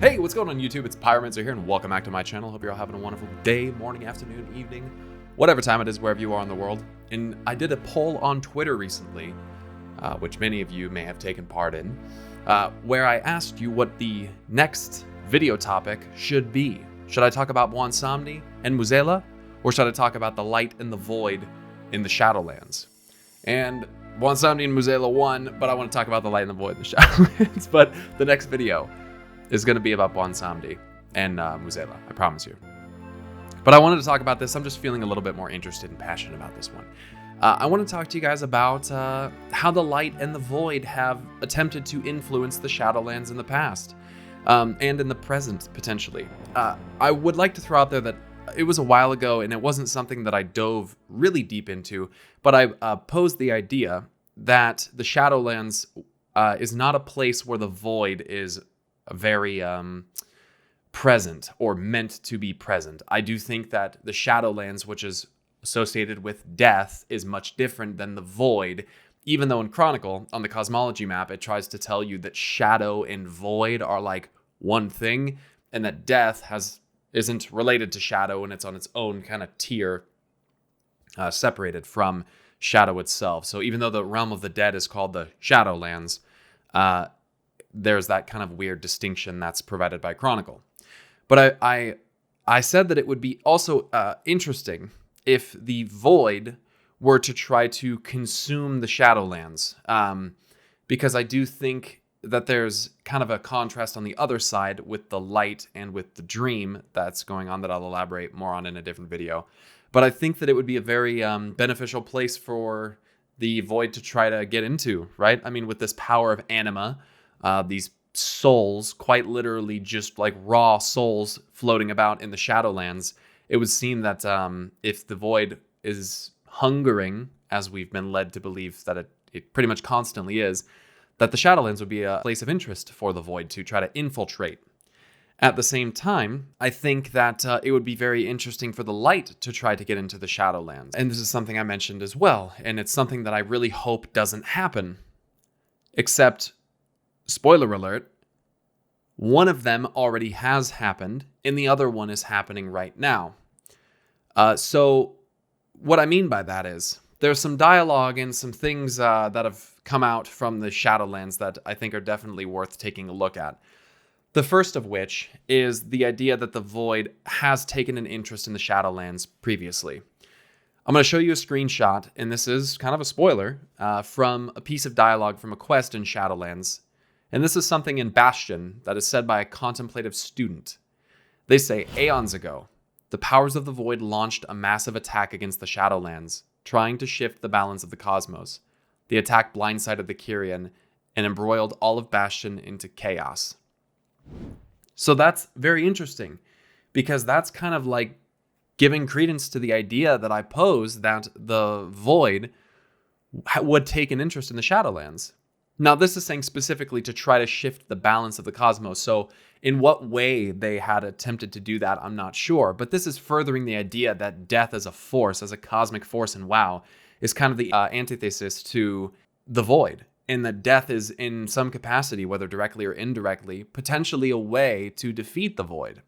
Hey, what's going on YouTube? It's Pyromancer here, and welcome back to my channel. Hope you're all having a wonderful day, morning, afternoon, evening, whatever time it is, wherever you are in the world. And I did a poll on Twitter recently, which many of you may have taken part in, where I asked you what the next video topic should be. Should I talk about Bwonsamdi and Muzela, or should I talk about the light and the void in the Shadowlands? And Bwonsamdi and Muzela won, but I want to talk about the light and the void in the Shadowlands. But the next video is going to be about Bwonsamdi and Muzela, I promise you. But I wanted to talk about this. I'm just feeling a little bit more interested and passionate about this one. I want to talk to you guys about how the light and the void have attempted to influence the Shadowlands in the past, and in the present, potentially. I would like to throw out there that it was a while ago, and it wasn't something that I dove really deep into, but I posed the idea that the Shadowlands is not a place where the void is very present or meant to be present. I do think that the Shadowlands, which is associated with death, is much different than the void, even though in Chronicle, on the cosmology map, it tries to tell you that shadow and void are like one thing, and that death isn't related to shadow, and it's on its own kind of tier, separated from shadow itself. So even though the realm of the dead is called the Shadowlands, there's that kind of weird distinction that's provided by Chronicle. But I said that it would be also interesting if the void were to try to consume the Shadowlands, because I do think that there's kind of a contrast on the other side with the light and with the dream that's going on that I'll elaborate more on in a different video. But I think that it would be a very beneficial place for the void to try to get into, right? I mean, with this power of anima, these souls, quite literally just like raw souls floating about in the Shadowlands, it would seem that if the void is hungering, as we've been led to believe that it pretty much constantly is, that the Shadowlands would be a place of interest for the void to try to infiltrate. At the same time, I think that it would be very interesting for the light to try to get into the Shadowlands. And this is something I mentioned as well, and it's something that I really hope doesn't happen. Except, spoiler alert, one of them already has happened, and the other one is happening right now. So what I mean by that is, there's some dialogue and some things that have come out from the Shadowlands that I think are definitely worth taking a look at. The first of which is the idea that the Void has taken an interest in the Shadowlands previously. I'm going to show you a screenshot, and this is kind of a spoiler, from a piece of dialogue from a quest in Shadowlands. And this is something in Bastion that is said by a contemplative student. They say, aeons ago, the powers of the Void launched a massive attack against the Shadowlands, trying to shift the balance of the cosmos. The attack blindsided the Kyrian and embroiled all of Bastion into chaos. So that's very interesting, because that's kind of like giving credence to the idea that I posed that the Void would take an interest in the Shadowlands. Now, this is saying specifically to try to shift the balance of the cosmos. So in what way they had attempted to do that, I'm not sure. But this is furthering the idea that death as a force, as a cosmic force in WoW, is kind of the antithesis to the void. And that death is in some capacity, whether directly or indirectly, potentially a way to defeat the void.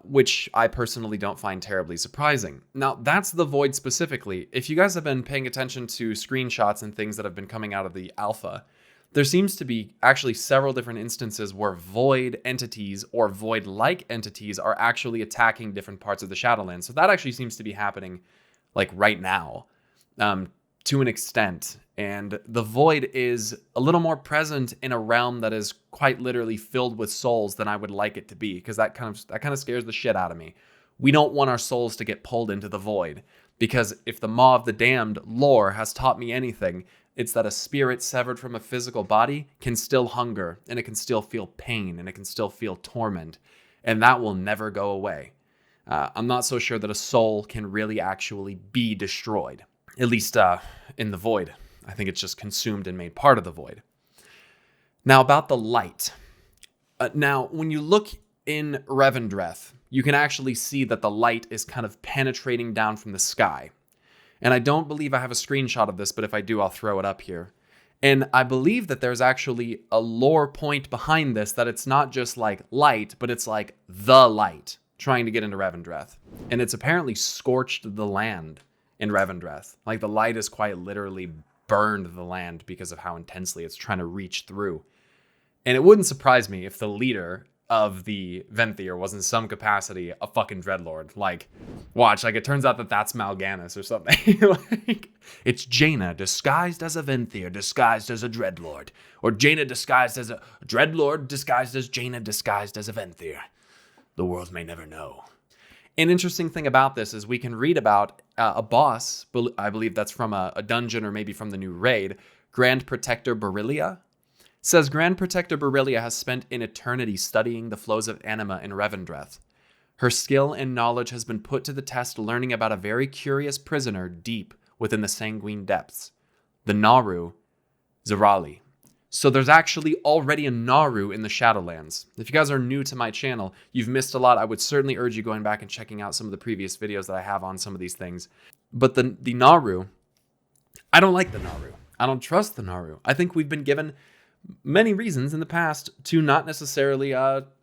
Which I personally don't find terribly surprising. Now, that's the void specifically. If you guys have been paying attention to screenshots and things that have been coming out of the alpha, there seems to be actually several different instances where void entities or void-like entities are actually attacking different parts of the Shadowlands. So that actually seems to be happening like right now, to an extent. And the void is a little more present in a realm that is quite literally filled with souls than I would like it to be, because that kind of scares the shit out of me. We don't want our souls to get pulled into the void, because if the Maw of the Damned lore has taught me anything, it's that a spirit severed from a physical body can still hunger, and it can still feel pain, and it can still feel torment, and that will never go away. I'm not so sure that a soul can really actually be destroyed, at least in the void. I think it's just consumed and made part of the void. Now, about the light. Now, when you look in Revendreth, you can actually see that the light is kind of penetrating down from the sky. And I don't believe I have a screenshot of this, but if I do, I'll throw it up here. And I believe that there's actually a lore point behind this, that it's not just like light, but it's like the light trying to get into Revendreth. And it's apparently scorched the land in Revendreth. Like the light has quite literally burned the land because of how intensely it's trying to reach through. And it wouldn't surprise me if the leader of the Venthyr was in some capacity a fucking dreadlord. Like, watch, like it turns out that that's Mal'Ganis or something. Like, it's Jaina disguised as a Venthyr, disguised as a dreadlord. Or Jaina disguised as a dreadlord, disguised as Jaina, disguised as a Venthyr. The world may never know. An interesting thing about this is we can read about a boss, I believe that's from a dungeon or maybe from the new raid, Grand Protector Berillia. Says Grand Protector Berillia has spent an eternity studying the flows of anima in Revendreth. Her skill and knowledge has been put to the test learning about a very curious prisoner deep within the sanguine depths, the Naru Zirali. So there's actually already a Naru in the Shadowlands. If you guys are new to my channel, you've missed a lot. I would certainly urge you going back and checking out some of the previous videos that I have on some of these things. But the Naru, I don't like the Naru. I don't trust the Naru. I think we've been given many reasons in the past to not necessarily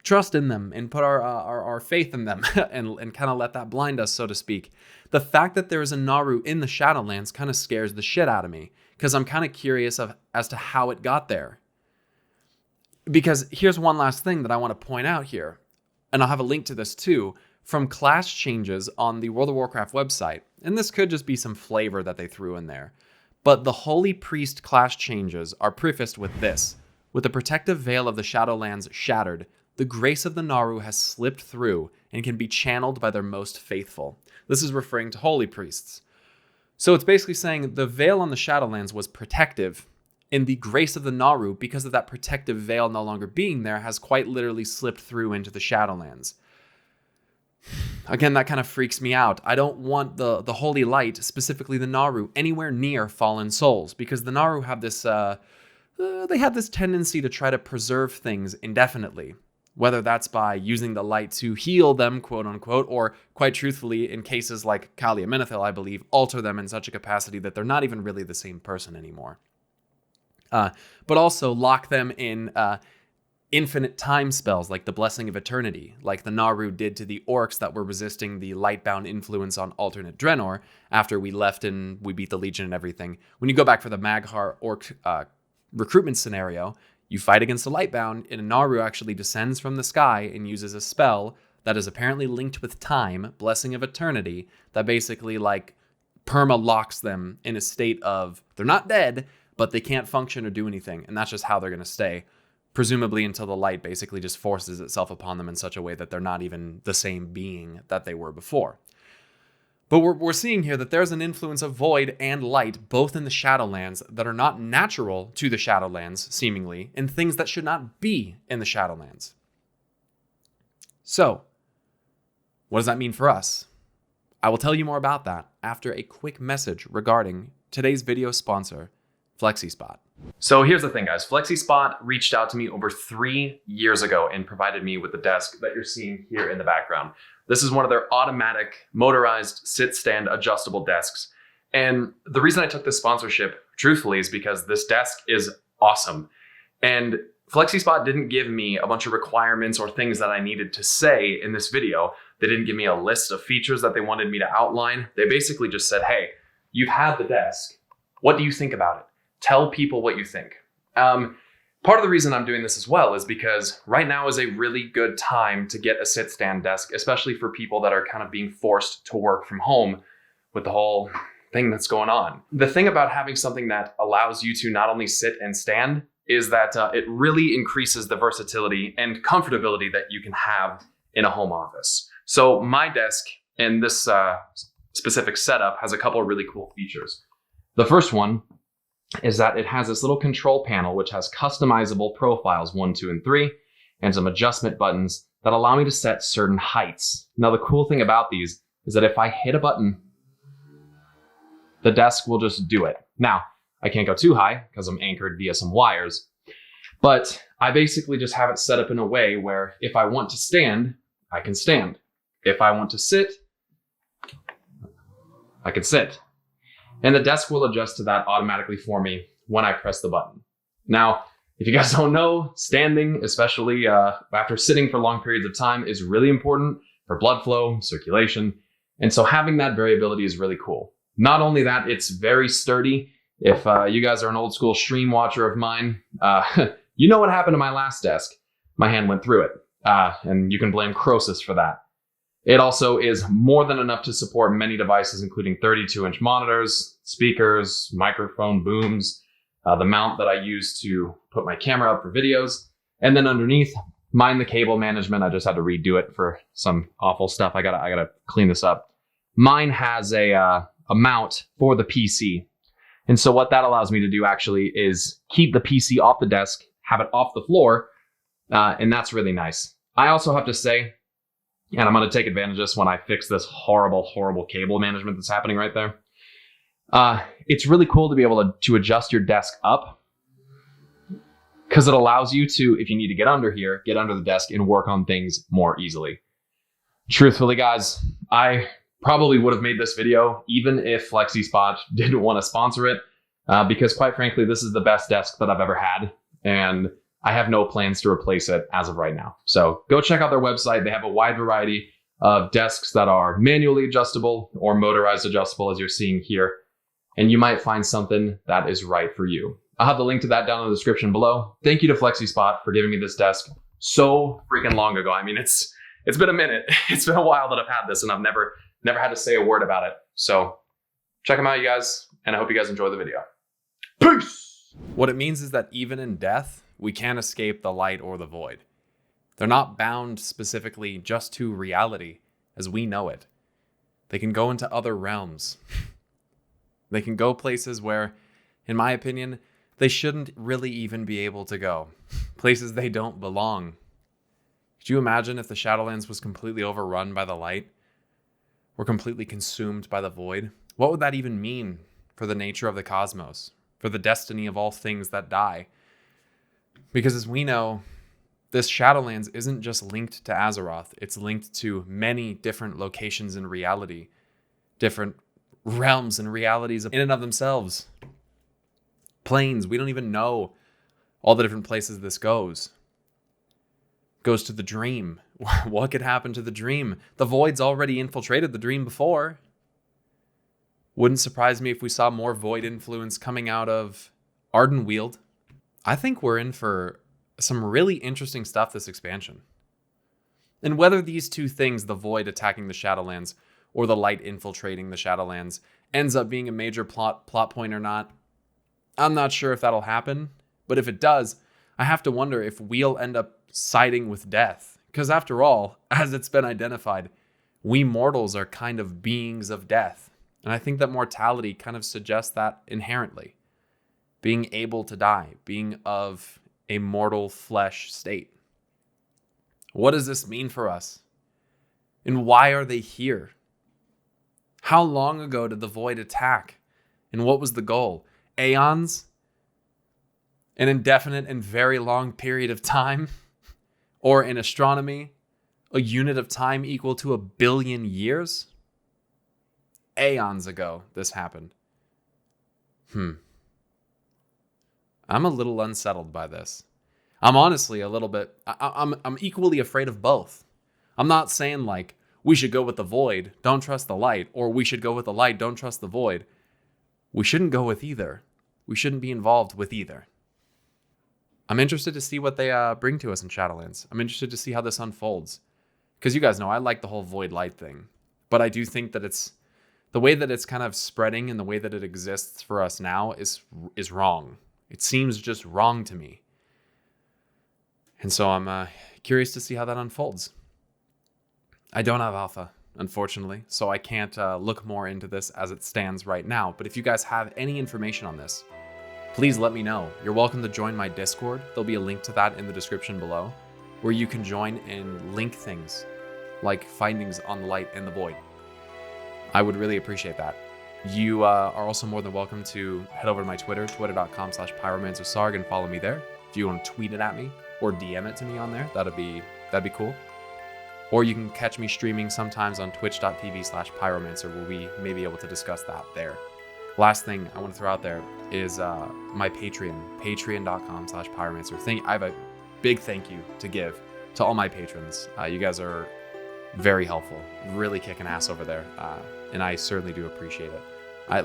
trust in them and put our faith in them and kind of let that blind us, so to speak. The fact that there is a Naru in the Shadowlands kind of scares the shit out of me because I'm kind of curious as to how it got there. Because here's one last thing that I want to point out here, and I'll have a link to this too, from class changes on the World of Warcraft website. And this could just be some flavor that they threw in there. But the Holy Priest class changes are prefaced with this. With the protective veil of the Shadowlands shattered, the grace of the Naru has slipped through and can be channeled by their most faithful. This is referring to Holy Priests. So it's basically saying the veil on the Shadowlands was protective, and the grace of the Naru, because of that protective veil no longer being there, has quite literally slipped through into the Shadowlands. Again, that kind of freaks me out. I don't want the holy light, specifically the Naru, anywhere near fallen souls, because the Naru have this, they have this tendency to try to preserve things indefinitely, whether that's by using the light to heal them, quote unquote, or quite truthfully, in cases like Kalia Menethil, I believe, alter them in such a capacity that they're not even really the same person anymore. But also lock them in infinite time spells like the Blessing of Eternity, like the Naru did to the orcs that were resisting the lightbound influence on alternate Draenor after we left and we beat the Legion and everything. When you go back for the Maghar orc recruitment scenario, you fight against the lightbound, and a Naru actually descends from the sky and uses a spell that is apparently linked with time, Blessing of Eternity, that basically like perma-locks them in a state of, they're not dead, but they can't function or do anything, and that's just how they're going to stay. Presumably until the light basically just forces itself upon them in such a way that they're not even the same being that they were before. But we're seeing here that there's an influence of void and light, both in the Shadowlands, that are not natural to the Shadowlands, seemingly, and things that should not be in the Shadowlands. So, what does that mean for us? I will tell you more about that after a quick message regarding today's video sponsor, FlexiSpot. So here's the thing, guys. FlexiSpot reached out to me over 3 years ago and provided me with the desk that you're seeing here in the background. This is one of their automatic, motorized, sit-stand adjustable desks. And the reason I took this sponsorship, truthfully, is because this desk is awesome. And FlexiSpot didn't give me a bunch of requirements or things that I needed to say in this video. They didn't give me a list of features that they wanted me to outline. They basically just said, hey, you've had the desk. What do you think about it? Tell people what you think. Part of the reason I'm doing this as well is because right now is a really good time to get a sit-stand desk, especially for people that are kind of being forced to work from home with the whole thing that's going on. The thing about having something that allows you to not only sit and stand is that it really increases the versatility and comfortability that you can have in a home office. So my desk in this specific setup has a couple of really cool features. The first one is that it has this little control panel which has customizable profiles 1, 2, and 3, and some adjustment buttons that allow me to set certain heights. Now the cool thing about these is that if I hit a button, the desk will just do it. Now, I can't go too high because I'm anchored via some wires, but I basically just have it set up in a way where if I want to stand, I can stand. If I want to sit, I can sit. And the desk will adjust to that automatically for me when I press the button. Now, if you guys don't know, standing, especially after sitting for long periods of time, is really important for blood flow, circulation. And so having that variability is really cool. Not only that, it's very sturdy. If you guys are an old school stream watcher of mine, you know what happened to my last desk. My hand went through it, and you can blame Croesus for that. It also is more than enough to support many devices, including 32-inch monitors, speakers, microphone booms, the mount that I use to put my camera up for videos. And then underneath, mind the cable management. I just had to redo it for some awful stuff. I gotta clean this up. Mine has a mount for the PC. And so what that allows me to do actually is keep the PC off the desk, have it off the floor, and that's really nice. I also have to say, and I'm going to take advantage of this when I fix this horrible, horrible cable management that's happening right there. It's really cool to be able to adjust your desk up, because it allows you to, if you need to get under here, get under the desk and work on things more easily. Truthfully, guys, I probably would have made this video even if FlexiSpot didn't want to sponsor it, because quite frankly, this is the best desk that I've ever had, and I have no plans to replace it as of right now. So go check out their website. They have a wide variety of desks that are manually adjustable or motorized adjustable, as you're seeing here, and you might find something that is right for you. I'll have the link to that down in the description below. Thank you to FlexiSpot for giving me this desk so freaking long ago. I mean, it's been a minute. It's been a while that I've had this, and I've never had to say a word about it. So check them out, you guys, and I hope you guys enjoy the video. Peace! What it means is that even in death, we can't escape the light or the void. They're not bound specifically just to reality as we know it. They can go into other realms. They can go places where, in my opinion, they shouldn't really even be able to go. Places they don't belong. Could you imagine if the Shadowlands was completely overrun by the light? Or completely consumed by the void? What would that even mean for the nature of the cosmos? For the destiny of all things that die? Because as we know, this Shadowlands isn't just linked to Azeroth. It's linked to many different locations in reality. Different realms and realities in and of themselves. Planes, we don't even know all the different places this goes. Goes to the dream. What could happen to the dream? The void's already infiltrated the dream before. Wouldn't surprise me if we saw more void influence coming out of Ardenweald. I think we're in for some really interesting stuff this expansion. And whether these two things, the void attacking the Shadowlands or the light infiltrating the Shadowlands, ends up being a major plot point or not, I'm not sure if that'll happen. But if it does, I have to wonder if we'll end up siding with death. Because after all, as it's been identified, we mortals are kind of beings of death. And I think that mortality kind of suggests that inherently. Being able to die, being of a mortal flesh state. What does this mean for us? And why are they here? How long ago did the void attack? And what was the goal? Aeons? An indefinite and very long period of time? Or in astronomy, a unit of time equal to 1 billion years? Aeons ago, this happened. I'm a little unsettled by this. I'm honestly a little bit... I'm equally afraid of both. I'm not saying like, we should go with the void, don't trust the light, or we should go with the light, don't trust the void. We shouldn't go with either. We shouldn't be involved with either. I'm interested to see what they bring to us in Shadowlands. I'm interested to see how this unfolds. Because you guys know, I like the whole void light thing. But I do think that it's... the way that it's kind of spreading and the way that it exists for us now is wrong. It seems just wrong to me. And so I'm curious to see how that unfolds. I don't have alpha, unfortunately, so I can't look more into this as it stands right now. But if you guys have any information on this, please let me know. You're welcome to join my Discord. There'll be a link to that in the description below, where you can join and link things like findings on the light and the void. I would really appreciate that. You are also more than welcome to head over to my Twitter, twitter.com/pyromancersarg, and follow me there. If you want to tweet it at me or DM it to me on there, that'd be cool. Or you can catch me streaming sometimes on twitch.tv/pyromancer, where we may be able to discuss that there. Last thing I want to throw out there is my Patreon, patreon.com/Pyromancer. I have a big thank you to give to all my patrons. You guys are very helpful, really kicking ass over there, and I certainly do appreciate it.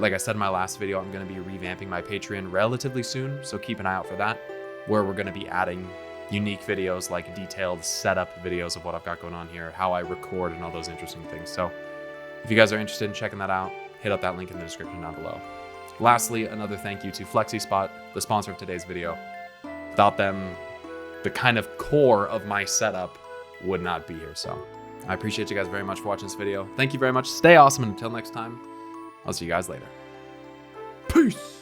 Like I said in my last video, I'm going to be revamping my Patreon relatively soon, so keep an eye out for that, where we're going to be adding unique videos like detailed setup videos of what I've got going on here, how I record, and all those interesting things. So if you guys are interested in checking that out, hit up that link in the description down below. Lastly, another thank you to FlexiSpot, the sponsor of today's video. Without them, the kind of core of my setup would not be here. So I appreciate you guys very much for watching this video. Thank you very much. Stay awesome, and until next time, I'll see you guys later. Peace!